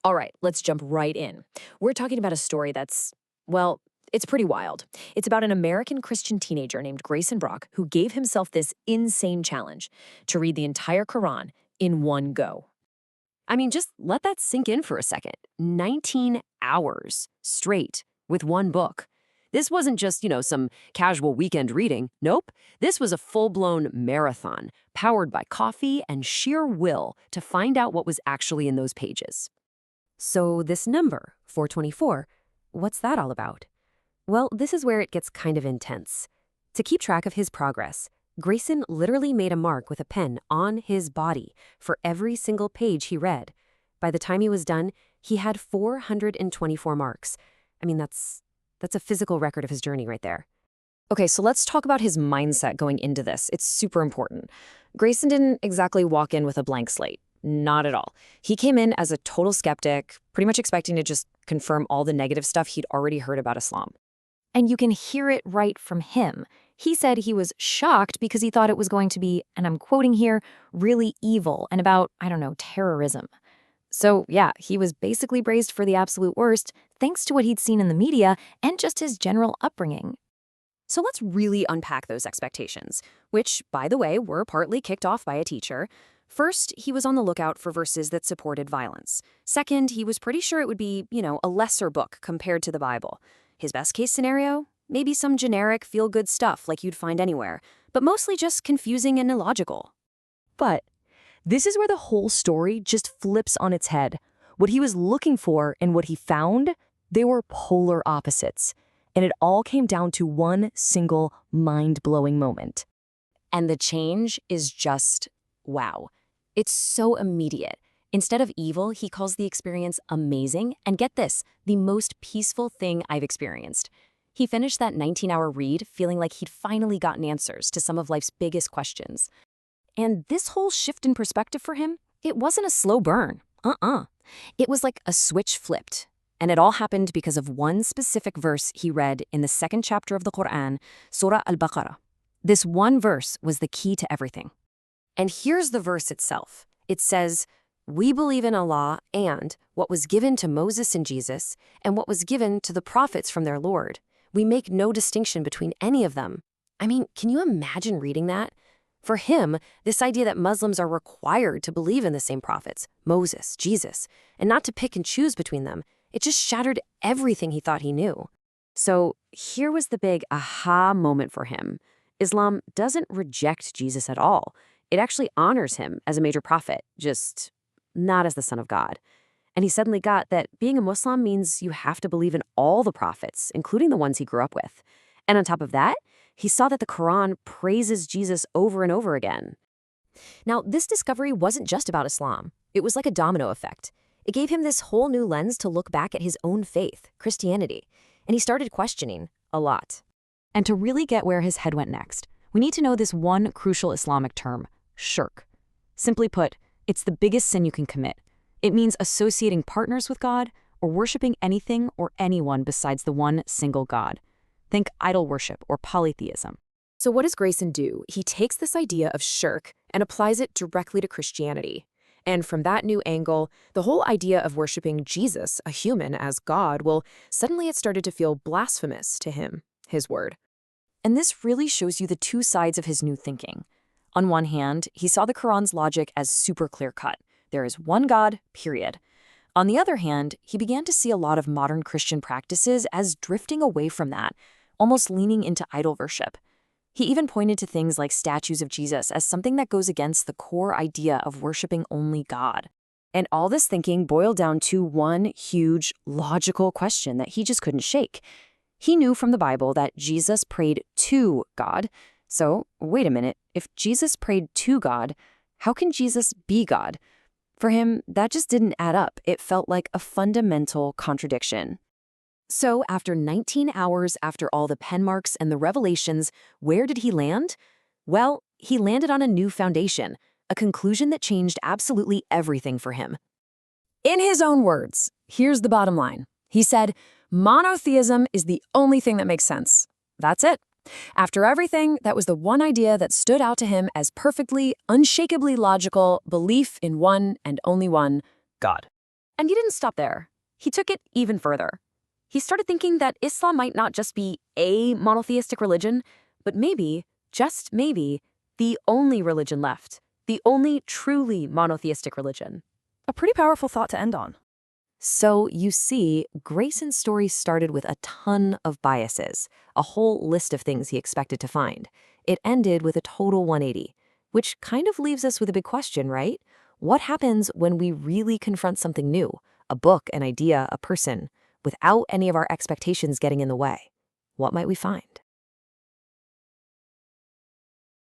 All right, let's jump right in. We're talking about a story that's, well, it's pretty wild. It's about an American Christian teenager named Grayson Brock who gave himself this insane challenge to read the entire Quran in one go. I mean, just let that sink in for a second. 19 hours straight with one book. This wasn't just, some casual weekend reading. Nope. This was a full-blown marathon, powered by coffee and sheer will to find out what was actually in those pages. So this number, 424, what's that all about? Well, this is where it gets kind of intense. To keep track of his progress, Grayson literally made a mark with a pen on his body for every single page he read. By the time he was done, he had 424 marks. I mean, that's a physical record of his journey right there. Okay, so let's talk about his mindset going into this. It's super important. Grayson didn't exactly walk in with a blank slate. Not at all. He came in as a total skeptic, pretty much expecting to just confirm all the negative stuff he'd already heard about Islam. And you can hear it right from him. He said he was shocked because he thought it was going to be, and I'm quoting here, really evil and about, I don't know, terrorism. So yeah, he was basically braced for the absolute worst thanks to what he'd seen in the media and just his general upbringing. So let's really unpack those expectations, which, by the way, were partly kicked off by a teacher. First, he was on the lookout for verses that supported violence. Second, he was pretty sure it would be, a lesser book compared to the Bible. His best case scenario? Maybe some generic feel-good stuff like you'd find anywhere, but mostly just confusing and illogical. But this is where the whole story just flips on its head. What he was looking for and what he found, they were polar opposites. And it all came down to one single mind-blowing moment. And the change is just, wow. It's so immediate. Instead of evil, he calls the experience amazing, and get this, the most peaceful thing I've experienced. He finished that 19-hour read feeling like he'd finally gotten answers to some of life's biggest questions. And this whole shift in perspective for him, it wasn't a slow burn. It was like a switch flipped. And it all happened because of one specific verse he read in the second chapter of the Qur'an, Surat al-Baqarah. This one verse was the key to everything. And here's the verse itself. It says, "We believe in Allah and what was given to Moses and Jesus and what was given to the prophets from their Lord. We make no distinction between any of them." I mean, can you imagine reading that? For him, this idea that Muslims are required to believe in the same prophets, Moses, Jesus, and not to pick and choose between them, it just shattered everything he thought he knew. So here was the big aha moment for him. Islam doesn't reject Jesus at all. It actually honors him as a major prophet, just not as the Son of God. And he suddenly got that being a Muslim means you have to believe in all the prophets, including the ones he grew up with. And on top of that, he saw that the Quran praises Jesus over and over again. Now, this discovery wasn't just about Islam. It was like a domino effect. It gave him this whole new lens to look back at his own faith, Christianity. And he started questioning a lot. And to really get where his head went next, we need to know this one crucial Islamic term, shirk. Simply put, it's the biggest sin you can commit. It means associating partners with God or worshiping anything or anyone besides the one single God. Think idol worship or polytheism. So what does Grayson do? He takes this idea of shirk and applies it directly to Christianity. And from that new angle, the whole idea of worshiping Jesus, a human, as God, well, suddenly it started to feel blasphemous to him, his word. And this really shows you the two sides of his new thinking. On one hand, he saw the Quran's logic as super clear-cut. There is one God, period. On the other hand, he began to see a lot of modern Christian practices as drifting away from that, almost leaning into idol worship. He even pointed to things like statues of Jesus as something that goes against the core idea of worshiping only God. And all this thinking boiled down to one huge, logical question that he just couldn't shake. He knew from the Bible that Jesus prayed to God. So, wait a minute, if Jesus prayed to God, how can Jesus be God? For him, that just didn't add up. It felt like a fundamental contradiction. So, after 19 hours after all the pen marks and the revelations, where did he land? Well, he landed on a new foundation, a conclusion that changed absolutely everything for him. In his own words, here's the bottom line. He said, monotheism is the only thing that makes sense. That's it. After everything, that was the one idea that stood out to him as perfectly, unshakably logical belief in one and only one God. And he didn't stop there. He took it even further. He started thinking that Islam might not just be a monotheistic religion, but maybe, just maybe, the only religion left. The only truly monotheistic religion. A pretty powerful thought to end on. So you see, Greyson's story started with a ton of biases, a whole list of things he expected to find. It ended with a total 180, which kind of leaves us with a big question, right? What happens when we really confront something new, a book, an idea, a person, without any of our expectations getting in the way? What might we find?